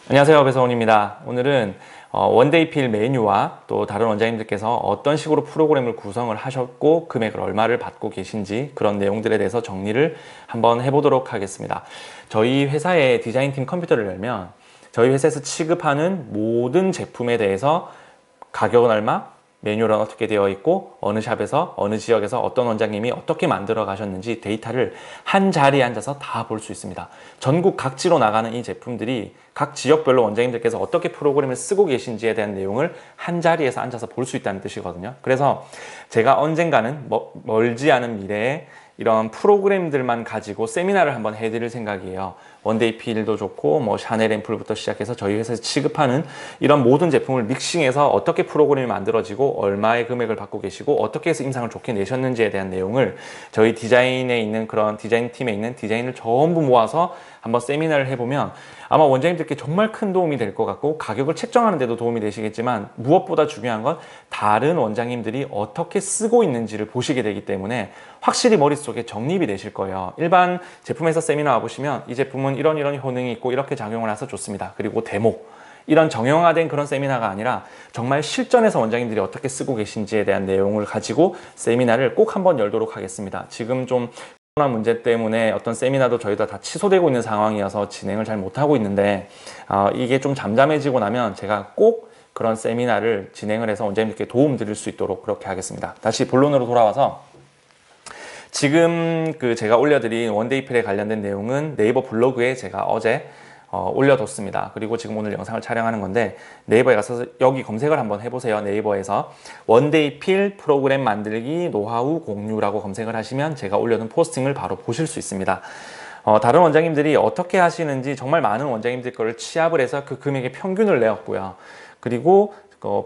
안녕하세요, 배서원입니다. 오늘은 원데이필 메뉴와 또 다른 원장님들께서 어떤 식으로 프로그램을 구성을 하셨고 금액을 얼마를 받고 계신지 그런 내용들에 대해서 정리를 한번 해보도록 하겠습니다. 저희 회사의 디자인팀 컴퓨터를 열면 저희 회사에서 취급하는 모든 제품에 대해서 가격은 얼마, 매뉴얼은 어떻게 되어 있고 어느 샵에서 어느 지역에서 어떤 원장님이 어떻게 만들어 가셨는지 데이터를 한 자리에 앉아서 다 볼 수 있습니다. 전국 각지로 나가는 이 제품들이 각 지역별로 원장님들께서 어떻게 프로그램을 쓰고 계신지에 대한 내용을 한 자리에서 앉아서 볼 수 있다는 뜻이거든요. 그래서 제가 언젠가는 멀지 않은 미래에 이런 프로그램들만 가지고 세미나를 한번 해드릴 생각이에요. 원데이필도 좋고 뭐 샤넬 앰플부터 시작해서 저희 회사에서 취급하는 이런 모든 제품을 믹싱해서 어떻게 프로그램이 만들어지고 얼마의 금액을 받고 계시고 어떻게 해서 임상을 좋게 내셨는지에 대한 내용을 저희 디자인에 있는 그런 디자인 팀에 있는 디자인을 전부 모아서 한번 세미나를 해보면 아마 원장님들께 정말 큰 도움이 될 것 같고 가격을 책정하는 데도 도움이 되시겠지만 무엇보다 중요한 건 다른 원장님들이 어떻게 쓰고 있는지를 보시게 되기 때문에 확실히 머릿속에 정립이 되실 거예요. 일반 제품에서 세미나 와보시면 이 제품은 이런 효능이 있고 이렇게 작용을 해서 좋습니다. 그리고 데모 이런 정형화된 그런 세미나가 아니라 정말 실전에서 원장님들이 어떻게 쓰고 계신지에 대한 내용을 가지고 세미나를 꼭 한번 열도록 하겠습니다. 지금 좀 코로나 문제 때문에 어떤 세미나도 저희가 다 취소되고 있는 상황이어서 진행을 잘 못하고 있는데 이게 좀 잠잠해지고 나면 제가 꼭 그런 세미나를 진행을 해서 원장님들께 도움 드릴 수 있도록 그렇게 하겠습니다. 다시 본론으로 돌아와서 지금 제가 올려드린 원데이필에 관련된 내용은 네이버 블로그에 제가 어제 올려뒀습니다. 그리고 지금 오늘 영상을 촬영하는 건데 네이버에 가서 여기 검색을 한번 해보세요. 네이버에서 원데이필 프로그램 만들기 노하우 공유라고 검색을 하시면 제가 올려둔 포스팅을 바로 보실 수 있습니다. 다른 원장님들이 어떻게 하시는지 정말 많은 원장님들 거를 취합을 해서 그 금액의 평균을 내었고요. 그리고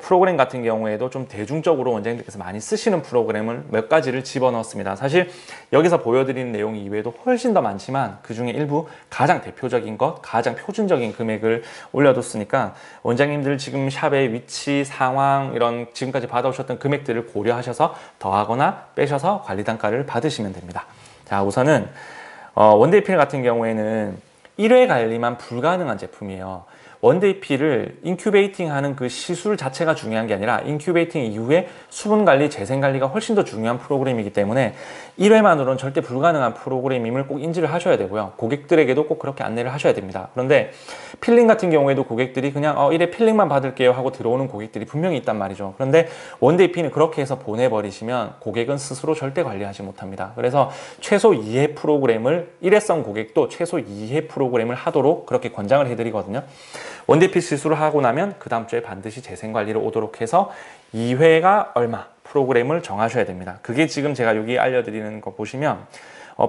프로그램 같은 경우에도 좀 대중적으로 원장님들께서 많이 쓰시는 프로그램을 몇 가지를 집어넣었습니다. 사실 여기서 보여드리는 내용 이외에도 훨씬 더 많지만 그 중에 일부 가장 대표적인 것, 가장 표준적인 금액을 올려뒀으니까 원장님들 지금 샵의 위치, 상황 이런 지금까지 받아오셨던 금액들을 고려하셔서 더하거나 빼셔서 관리 단가를 받으시면 됩니다. 자, 우선은 원데이필 같은 경우에는 1회 관리만 불가능한 제품이에요. 원데이필을 인큐베이팅 하는 그 시술 자체가 중요한 게 아니라 인큐베이팅 이후에 수분 관리, 재생 관리가 훨씬 더 중요한 프로그램이기 때문에 1회만으로는 절대 불가능한 프로그램임을 꼭 인지를 하셔야 되고요. 고객들에게도 꼭 그렇게 안내를 하셔야 됩니다. 그런데 필링 같은 경우에도 고객들이 그냥 1회 필링만 받을게요 하고 들어오는 고객들이 분명히 있단 말이죠. 그런데 원데이필은 그렇게 해서 보내버리시면 고객은 스스로 절대 관리하지 못합니다. 그래서 최소 2회 프로그램을 1회성 고객도 최소 2회 프로그램을 하도록 그렇게 권장을 해드리거든요. 원데이필 시술을 하고 나면 그 다음 주에 반드시 재생관리를 오도록 해서 2회가 얼마 프로그램을 정하셔야 됩니다. 그게 지금 제가 여기 알려드리는 거 보시면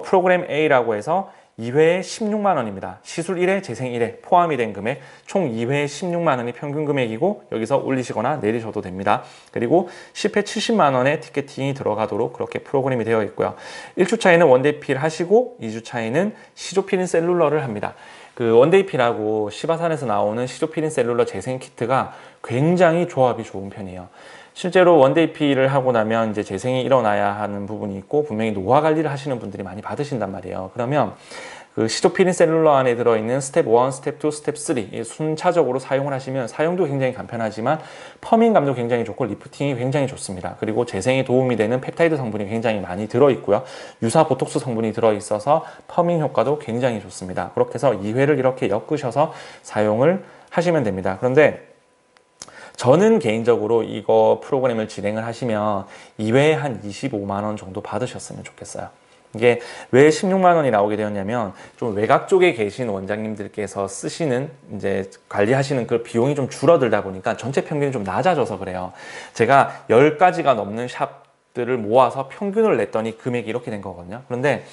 프로그램 A라고 해서 2회에 16만 원입니다. 시술 1회, 재생 1회 포함이 된 금액 총 2회에 16만 원이 평균 금액이고 여기서 올리시거나 내리셔도 됩니다. 그리고 10회 70만 원의 티켓팅이 들어가도록 그렇게 프로그램이 되어 있고요. 1주차에는 원데이필 하시고 2주차에는 시조필인 셀룰러를 합니다. 그 원데이필하고 시바산에서 나오는 시조필인 셀룰러 재생 키트가 굉장히 조합이 좋은 편이에요. 실제로 원데이필을 하고 나면 이제 재생이 일어나야 하는 부분이 있고 분명히 노화 관리를 하시는 분들이 많이 받으신단 말이에요. 그러면 그 시조필인 셀룰러 안에 들어있는 스텝 1, 스텝 2, 스텝 3 순차적으로 사용을 하시면 사용도 굉장히 간편하지만 퍼밍감도 굉장히 좋고 리프팅이 굉장히 좋습니다. 그리고 재생에 도움이 되는 펩타이드 성분이 굉장히 많이 들어있고요. 유사 보톡스 성분이 들어있어서 퍼밍 효과도 굉장히 좋습니다. 그렇게 해서 2회를 이렇게 엮으셔서 사용을 하시면 됩니다. 그런데 저는 개인적으로 이거 프로그램을 진행을 하시면 2회에 한 25만 원 정도 받으셨으면 좋겠어요. 이게 왜 16만 원이 나오게 되었냐면 좀 외곽 쪽에 계신 원장님들께서 쓰시는 이제 관리하시는 그 비용이 좀 줄어들다 보니까 전체 평균이 좀 낮아져서 그래요. 제가 10가지가 넘는 샵들을 모아서 평균을 냈더니 금액이 이렇게 된 거거든요. 그런데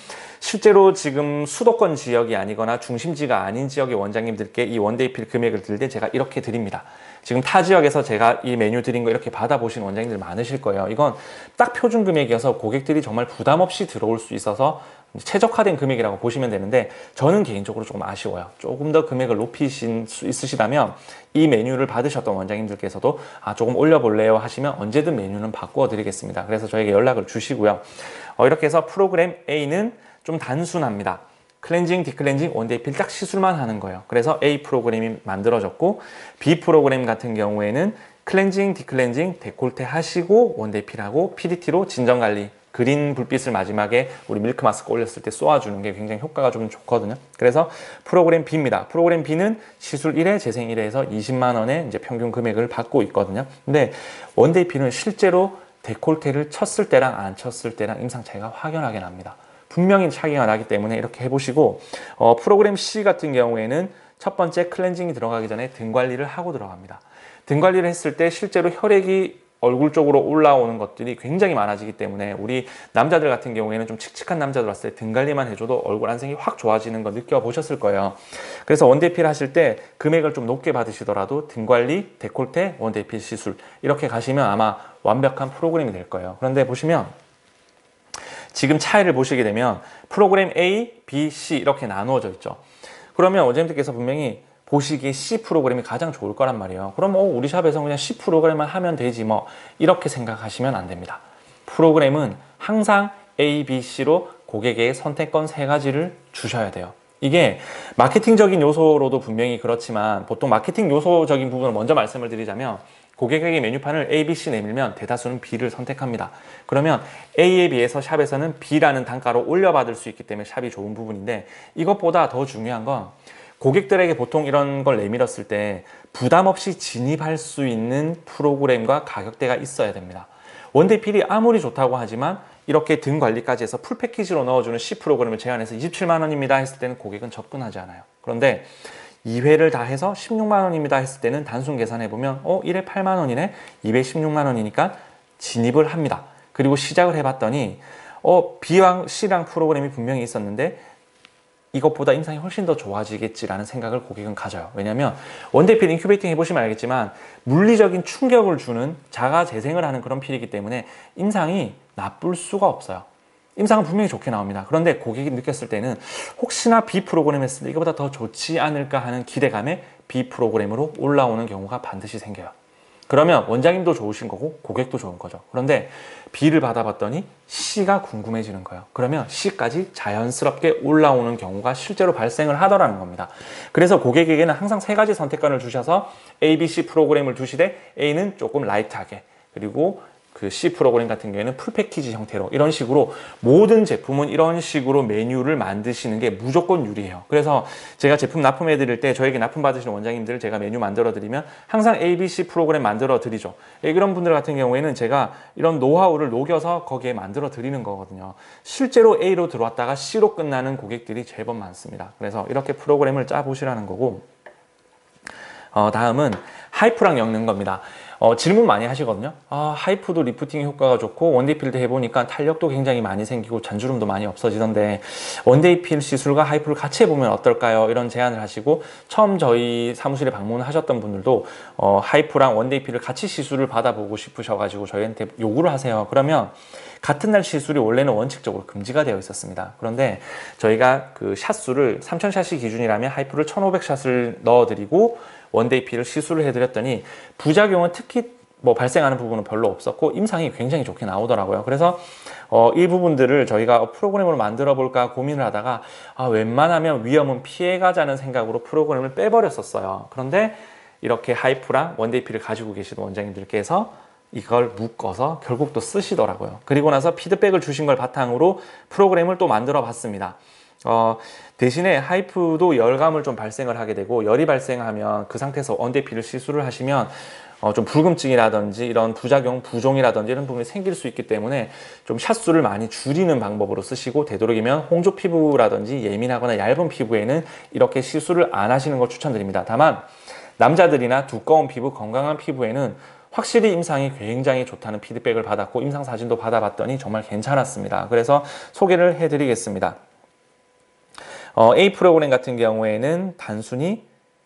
실제로 지금 수도권 지역이 아니거나 중심지가 아닌 지역의 원장님들께 이 원데이필 금액을 들 때 제가 이렇게 드립니다. 지금 타 지역에서 제가 이 메뉴 드린 거 이렇게 받아보신 원장님들 많으실 거예요. 이건 딱 표준 금액이어서 고객들이 정말 부담 없이 들어올 수 있어서 최적화된 금액이라고 보시면 되는데 저는 개인적으로 조금 아쉬워요. 조금 더 금액을 높이신 수 있으시다면 이 메뉴를 받으셨던 원장님들께서도 조금 올려볼래요 하시면 언제든 메뉴는 바꾸어 드리겠습니다. 그래서 저에게 연락을 주시고요. 이렇게 해서 프로그램 A는 좀 단순합니다. 클렌징, 디클렌징, 원데이 필 딱 시술만 하는 거예요. 그래서 A 프로그램이 만들어졌고 B 프로그램 같은 경우에는 클렌징, 디클렌징, 데콜테 하시고 원데이 필하고 PDT로 진정관리, 그린 불빛을 마지막에 우리 밀크 마스크 올렸을 때 쏘아주는 게 굉장히 효과가 좀 좋거든요. 그래서 프로그램 B입니다. 프로그램 B는 시술 1회, 재생 1회에서 20만 원의 이제 평균 금액을 받고 있거든요. 근데 원데이 필은 실제로 데콜테를 쳤을 때랑 안 쳤을 때랑 임상 차이가 확연하게 납니다. 분명히 차이가 나기 때문에 이렇게 해보시고 프로그램 C 같은 경우에는 첫 번째 클렌징이 들어가기 전에 등 관리를 하고 들어갑니다. 등 관리를 했을 때 실제로 혈액이 얼굴 쪽으로 올라오는 것들이 굉장히 많아지기 때문에 우리 남자들 같은 경우에는 좀 칙칙한 남자들 왔을 때 등 관리만 해줘도 얼굴 안색이 확 좋아지는 거 느껴보셨을 거예요. 그래서 원데이필 하실 때 금액을 좀 높게 받으시더라도 등 관리, 데콜테, 원데이필 시술 이렇게 가시면 아마 완벽한 프로그램이 될 거예요. 그런데 보시면 지금 차이를 보시게 되면 프로그램 A, B, C 이렇게 나누어져 있죠. 그러면 원장님들께서 분명히 보시기에 C 프로그램이 가장 좋을 거란 말이에요. 그럼 우리 샵에서 그냥 C 프로그램만 하면 되지 뭐 이렇게 생각하시면 안 됩니다. 프로그램은 항상 A, B, C로 고객의 선택권 3가지를 주셔야 돼요. 이게 마케팅적인 요소로도 분명히 그렇지만 보통 마케팅 요소적인 부분을 먼저 말씀을 드리자면 고객에게 메뉴판을 A, B, C 내밀면 대다수는 B를 선택합니다. 그러면 A에 비해서 샵에서는 B라는 단가로 올려받을 수 있기 때문에 샵이 좋은 부분인데 이것보다 더 중요한 건 고객들에게 보통 이런 걸 내밀었을 때 부담 없이 진입할 수 있는 프로그램과 가격대가 있어야 됩니다. 원데이필이 아무리 좋다고 하지만 이렇게 등 관리까지 해서 풀 패키지로 넣어주는 C 프로그램을 제안해서 27만 원입니다 했을 때는 고객은 접근하지 않아요. 그런데 2회를 다 해서 16만 원입니다 했을 때는 단순 계산해보면 1회 8만 원이네? 2회 16만 원이니까 진입을 합니다. 그리고 시작을 해봤더니 B랑 C랑 프로그램이 분명히 있었는데 이것보다 임상이 훨씬 더 좋아지겠지라는 생각을 고객은 가져요. 왜냐하면 원데이필 인큐베이팅 해보시면 알겠지만 물리적인 충격을 주는 자가 재생을 하는 그런 필이기 때문에 임상이 나쁠 수가 없어요. 임상은 분명히 좋게 나옵니다. 그런데 고객이 느꼈을 때는 혹시나 B 프로그램 했을 때 이거보다 더 좋지 않을까 하는 기대감에 B 프로그램으로 올라오는 경우가 반드시 생겨요. 그러면 원장님도 좋으신 거고 고객도 좋은 거죠. 그런데 B를 받아봤더니 C가 궁금해지는 거예요. 그러면 C까지 자연스럽게 올라오는 경우가 실제로 발생을 하더라는 겁니다. 그래서 고객에게는 항상 3가지 선택권을 주셔서 A, B, C 프로그램을 두시되 A는 조금 라이트하게 그리고 그 C 프로그램 같은 경우에는 풀 패키지 형태로 이런 식으로 모든 제품은 이런 식으로 메뉴를 만드시는 게 무조건 유리해요. 그래서 제가 제품 납품해 드릴 때 저에게 납품 받으시는 원장님들을 제가 메뉴 만들어 드리면 항상 A, B, C 프로그램 만들어 드리죠. 이런 분들 같은 경우에는 제가 이런 노하우를 녹여서 거기에 만들어 드리는 거거든요. 실제로 A로 들어왔다가 C로 끝나는 고객들이 제법 많습니다. 그래서 이렇게 프로그램을 짜 보시라는 거고 다음은 하이프랑 엮는 겁니다. 질문 많이 하시거든요. 하이프도 리프팅 효과가 좋고 원데이필도 해보니까 탄력도 굉장히 많이 생기고 잔주름도 많이 없어지던데 원데이필 시술과 하이프를 같이 해보면 어떨까요? 이런 제안을 하시고 처음 저희 사무실에 방문하셨던 분들도 하이프랑 원데이필을 같이 시술을 받아보고 싶으셔가지고 저희한테 요구를 하세요. 그러면 같은 날 시술이 원래는 원칙적으로 금지가 되어 있었습니다. 그런데 저희가 그 샷수를 3000샷이 기준이라면 하이프를 1500샷을 넣어드리고 원데이필을 시술을 해드렸더니 부작용은 특히 발생하는 부분은 별로 없었고 임상이 굉장히 좋게 나오더라고요. 그래서 이 부분들을 저희가 프로그램으로 만들어 볼까 고민을 하다가 웬만하면 위험은 피해가자는 생각으로 프로그램을 빼버렸었어요. 그런데 이렇게 하이프랑 원데이필을 가지고 계시던 원장님들께서 이걸 묶어서 결국 또 쓰시더라고요. 그리고 나서 피드백을 주신 걸 바탕으로 프로그램을 또 만들어 봤습니다. 대신에 하이프도 열감을 좀 발생을 하게 되고 열이 발생하면 그 상태에서 원데이필을 시술을 하시면 좀 불금증이라든지 이런 부작용, 부종이라든지 이런 부분이 생길 수 있기 때문에 좀 샷수를 많이 줄이는 방법으로 쓰시고 되도록이면 홍조 피부라든지 예민하거나 얇은 피부에는 이렇게 시술을 안 하시는 걸 추천드립니다. 다만 남자들이나 두꺼운 피부, 건강한 피부에는 확실히 임상이 굉장히 좋다는 피드백을 받았고 임상 사진도 받아봤더니 정말 괜찮았습니다. 그래서 소개를 해드리겠습니다. A 프로그램 같은 경우에는 단순히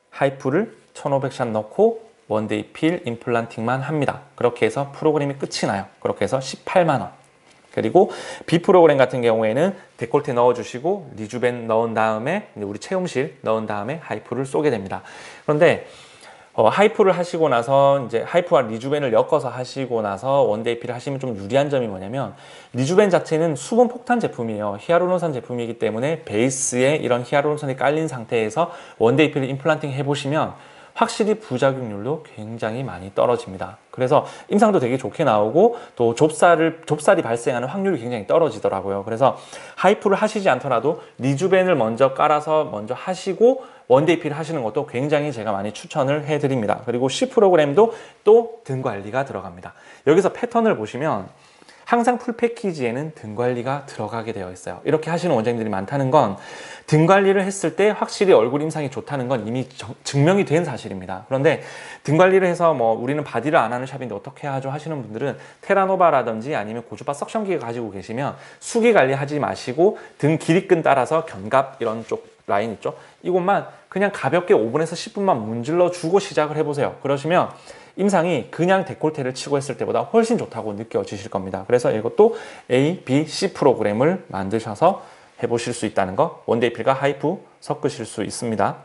하이프를 1500샷 넣고 원데이필 임플란팅만 합니다. 그렇게 해서 프로그램이 끝이 나요. 그렇게 해서 18만 원. 그리고 B 프로그램 같은 경우에는 데콜테 넣어주시고 리주벤 넣은 다음에 우리 체험실 넣은 다음에 하이프를 쏘게 됩니다. 그런데 하이프를 하시고 나서 이제 하이프와 리주벤을 엮어서 하시고 나서 원데이피를 하시면 좀 유리한 점이 뭐냐면, 리주벤 자체는 수분 폭탄 제품이에요. 히아루론산 제품이기 때문에 베이스에 이런 히아루론산이 깔린 상태에서 원데이피를 임플란팅 해보시면 확실히 부작용률도 굉장히 많이 떨어집니다. 그래서 임상도 되게 좋게 나오고 또 좁쌀이 발생하는 확률이 굉장히 떨어지더라고요. 그래서 하이프를 하시지 않더라도 리주벤을 먼저 깔아서 먼저 하시고 원데이피를 하시는 것도 굉장히 제가 많이 추천을 해드립니다. 그리고 C 프로그램도 또 등 관리가 들어갑니다. 여기서 패턴을 보시면 항상 풀 패키지에는 등 관리가 들어가게 되어 있어요. 이렇게 하시는 원장님들이 많다는 건 등 관리를 했을 때 확실히 얼굴 임상이 좋다는 건 이미 증명이 된 사실입니다. 그런데 등 관리를 해서 뭐 우리는 바디를 안 하는 샵인데 어떻게 하죠 하시는 분들은 테라노바라든지 아니면 고주파 석션기 가지고 계시면 수기 관리하지 마시고 등 길이끈 따라서 견갑 이런 쪽 라인 있죠? 이곳만 그냥 가볍게 5분에서 10분만 문질러 주고 시작을 해보세요. 그러시면 임상이 그냥 데콜테를 치고 했을 때보다 훨씬 좋다고 느껴지실 겁니다. 그래서 이것도 A, B, C 프로그램을 만드셔서 해보실 수 있다는 거, 원데이필과 하이프 섞으실 수 있습니다.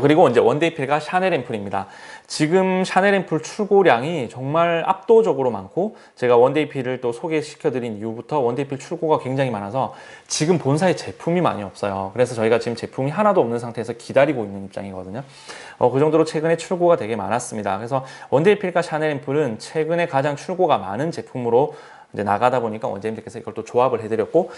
그리고 이제 원데이필과 샤넬 앰플입니다. 지금 샤넬 앰플 출고량이 정말 압도적으로 많고, 제가 원데이필을 또 소개시켜드린 이후부터 원데이필 출고가 굉장히 많아서 지금 본사에 제품이 많이 없어요. 그래서 저희가 지금 제품이 하나도 없는 상태에서 기다리고 있는 입장이거든요. 그 정도로 최근에 출고가 되게 많았습니다. 그래서 원데이필과 샤넬 앰플은 최근에 가장 출고가 많은 제품으로 이제 나가다 보니까 원장님들께서 이걸 또 조합을 해드렸고,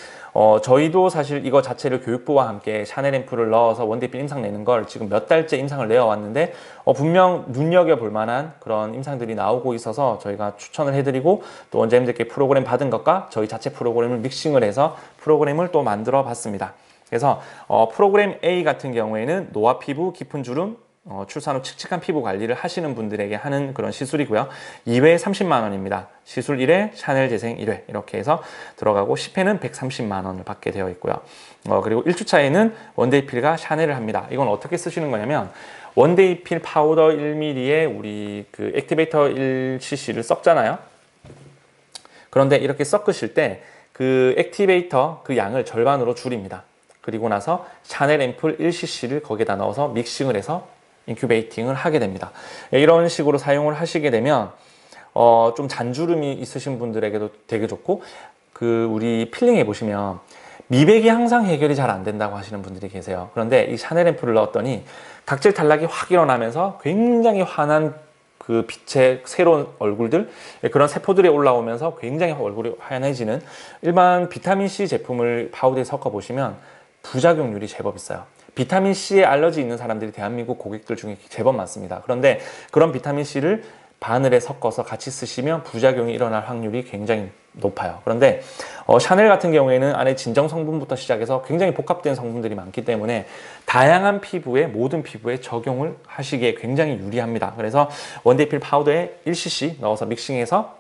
저희도 사실 이거 자체를 교육부와 함께 샤넬 앰플을 넣어서 원데이필 임상 내는 걸 지금 몇 달째 임상을 내어왔는데, 분명 눈여겨볼 만한 그런 임상들이 나오고 있어서 저희가 추천을 해드리고, 또 원장님들께 프로그램 받은 것과 저희 자체 프로그램을 믹싱을 해서 프로그램을 또 만들어 봤습니다. 그래서 프로그램 A 같은 경우에는 노화 피부, 깊은 주름, 출산 후 칙칙한 피부 관리를 하시는 분들에게 하는 그런 시술이고요. 2회 30만 원입니다. 시술 1회, 샤넬 재생 1회 이렇게 해서 들어가고 10회는 130만 원을 받게 되어 있고요. 그리고 1주차에는 원데이필과 샤넬을 합니다. 이건 어떻게 쓰시는 거냐면, 원데이필 파우더 1ml에 우리 그 액티베이터 1cc를 섞잖아요. 그런데 이렇게 섞으실 때 그 액티베이터 그 양을 절반으로 줄입니다. 그리고 나서 샤넬 앰플 1cc를 거기다 넣어서 믹싱을 해서 인큐베이팅을 하게 됩니다. 이런 식으로 사용을 하시게 되면 좀 잔주름이 있으신 분들에게도 되게 좋고, 우리 필링해 보시면 미백이 항상 해결이 잘 안 된다고 하시는 분들이 계세요. 그런데 이 샤넬 앰플을 넣었더니 각질 탈락이 확 일어나면서 굉장히 환한 그 빛의 새로운 얼굴들, 그런 세포들이 올라오면서 굉장히 얼굴이 환해지는, 일반 비타민C 제품을 파우더에 섞어 보시면 부작용률이 제법 있어요. 비타민C에 알러지 있는 사람들이 대한민국 고객들 중에 제법 많습니다. 그런데 그런 비타민C를 바늘에 섞어서 같이 쓰시면 부작용이 일어날 확률이 굉장히 높아요. 그런데 샤넬 같은 경우에는 안에 진정 성분부터 시작해서 굉장히 복합된 성분들이 많기 때문에 다양한 피부에, 모든 피부에 적용을 하시기에 굉장히 유리합니다. 그래서 원데이필 파우더에 1cc 넣어서 믹싱해서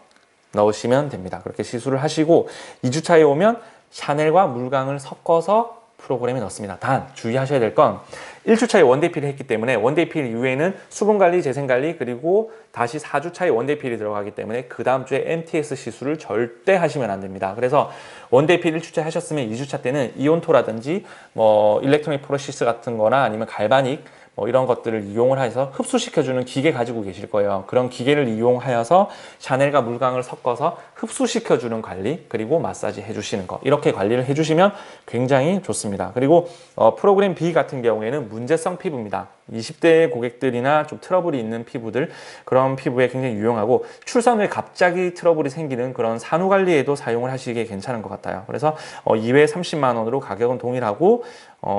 넣으시면 됩니다. 그렇게 시술을 하시고 2주차에 오면 샤넬과 물광을 섞어서 프로그램에 넣습니다. 단 주의하셔야 될 건 1주차에 원데이필을 했기 때문에 원데이필 이후에는 수분관리, 재생관리, 그리고 다시 4주차에 원데이필이 들어가기 때문에 그 다음 주에 MTS 시술을 절대 하시면 안 됩니다. 그래서 원데이필 1주차 하셨으면 2주차 때는 이온토라든지 뭐 일렉트로닉 포로시스 같은 거나 아니면 갈바닉 이런 것들을 이용을 해서 흡수시켜주는 기계 가지고 계실 거예요. 그런 기계를 이용하여서 샤넬과 물광을 섞어서 흡수시켜주는 관리, 그리고 마사지 해주시는 거, 이렇게 관리를 해주시면 굉장히 좋습니다. 그리고 프로그램 B 같은 경우에는 문제성 피부입니다. 20대 고객들이나 좀 트러블이 있는 피부들, 그런 피부에 굉장히 유용하고, 출산 후에 갑자기 트러블이 생기는 그런 산후 관리에도 사용을 하시기에 괜찮은 것 같아요. 그래서 2회 30만 원으로 가격은 동일하고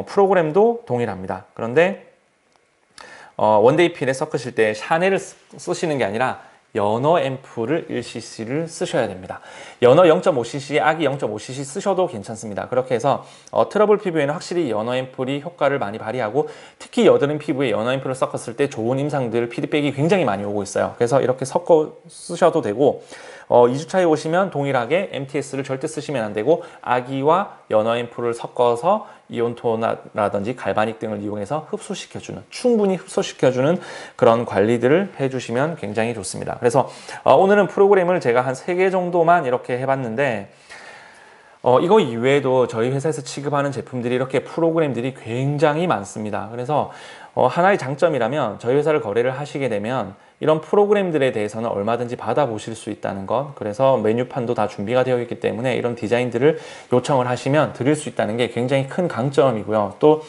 프로그램도 동일합니다. 그런데 원데이필에 섞으실 때 샤넬을 쓰시는 게 아니라 연어 앰플을 1cc를 쓰셔야 됩니다. 연어 0.5cc, 아기 0.5cc 쓰셔도 괜찮습니다. 그렇게 해서 트러블 피부에는 확실히 연어 앰플이 효과를 많이 발휘하고, 특히 여드름 피부에 연어 앰플을 섞었을 때 좋은 임상들, 피드백이 굉장히 많이 오고 있어요. 그래서 이렇게 섞어 쓰셔도 되고, 2주차에 오시면 동일하게 MTS를 절대 쓰시면 안 되고, 아기와 연어 앰플을 섞어서 이온토라든지 갈바닉 등을 이용해서 흡수시켜주는, 충분히 흡수시켜주는 그런 관리들을 해주시면 굉장히 좋습니다. 그래서 오늘은 프로그램을 제가 한 3개 정도만 이렇게 해봤는데, 이거 이외에도 저희 회사에서 취급하는 제품들이 이렇게 프로그램들이 굉장히 많습니다. 그래서 하나의 장점이라면 저희 회사를 거래를 하시게 되면 이런 프로그램들에 대해서는 얼마든지 받아보실 수 있다는 것. 그래서 메뉴판도 다 준비가 되어 있기 때문에 이런 디자인들을 요청을 하시면 드릴 수 있다는 게 굉장히 큰 강점이고요. 또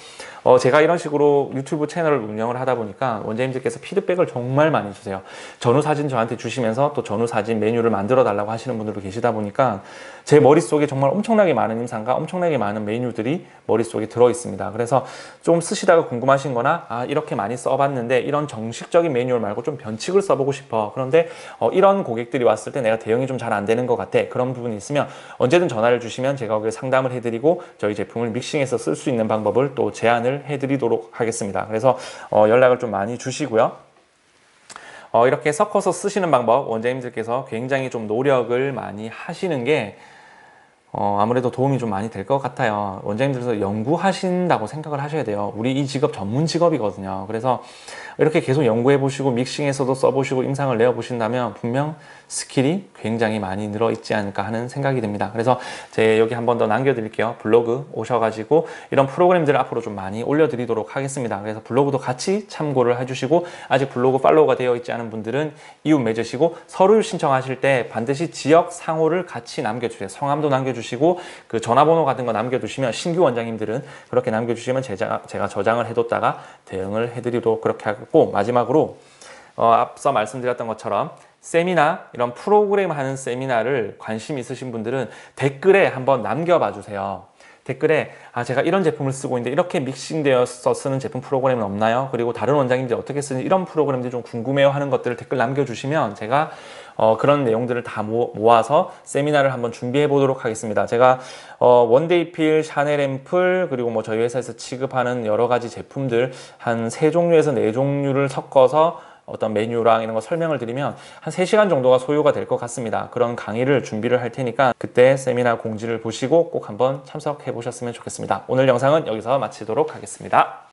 제가 이런 식으로 유튜브 채널을 운영을 하다 보니까 원장님들께서 피드백을 정말 많이 주세요. 전후 사진 저한테 주시면서 또 전후 사진 메뉴를 만들어 달라고 하시는 분들도 계시다 보니까 제 머릿속에 정말 엄청나게 많은 임상과 엄청나게 많은 메뉴들이 머릿속에 들어 있습니다. 그래서 좀 쓰시다가 궁금하신 거나 이렇게 많이 써봤는데 이런 정식적인 매뉴얼 말고 좀 변칙을 써보고 싶어. 그런데 이런 고객들이 왔을 때 내가 대응이 좀 잘 안 되는 것 같아. 그런 부분이 있으면 언제든 전화를 주시면 제가 거기에 상담을 해드리고 저희 제품을 믹싱해서 쓸 수 있는 방법을 또 제안을 해드리도록 하겠습니다. 그래서 연락을 좀 많이 주시고요. 이렇게 섞어서 쓰시는 방법 원장님들께서 굉장히 좀 노력을 많이 하시는 게 아무래도 도움이 좀 많이 될 것 같아요. 원장님들께서 연구하신다고 생각을 하셔야 돼요. 우리 이 직업 전문 직업이거든요. 그래서 이렇게 계속 연구해 보시고 믹싱에서도 써보시고 임상을 내어 보신다면 분명 스킬이 굉장히 많이 늘어 있지 않을까 하는 생각이 듭니다. 그래서 제 여기 한 번 더 남겨드릴게요. 블로그 오셔가지고 이런 프로그램들을 앞으로 좀 많이 올려드리도록 하겠습니다. 그래서 블로그도 같이 참고를 해주시고 아직 블로그 팔로우가 되어 있지 않은 분들은 이웃 맺으시고 서류 신청하실 때 반드시 지역 상호를 같이 남겨주세요. 성함도 남겨주시고 그 전화번호 같은 거 남겨두시면 신규 원장님들은 그렇게 남겨주시면 제가 저장을 해뒀다가 대응을 해드리도록 그렇게 하고 마지막으로 앞서 말씀드렸던 것처럼 세미나 이런 프로그램 하는 세미나를 관심 있으신 분들은 댓글에 한번 남겨봐 주세요. 댓글에 제가 이런 제품을 쓰고 있는데 이렇게 믹싱되어서 쓰는 제품 프로그램은 없나요? 그리고 다른 원장님들이 어떻게 쓰는 이런 프로그램들이 좀 궁금해요 하는 것들을 댓글 남겨주시면 제가 그런 내용들을 다 모아서 세미나를 한번 준비해 보도록 하겠습니다. 제가 원데이필, 샤넬 앰플 그리고 뭐 저희 회사에서 취급하는 여러 가지 제품들 한 3종류에서 4종류를 섞어서 어떤 메뉴랑 이런 거 설명을 드리면 한 3시간 정도가 소요가 될 것 같습니다. 그런 강의를 준비를 할 테니까 그때 세미나 공지를 보시고 꼭 한번 참석해 보셨으면 좋겠습니다. 오늘 영상은 여기서 마치도록 하겠습니다.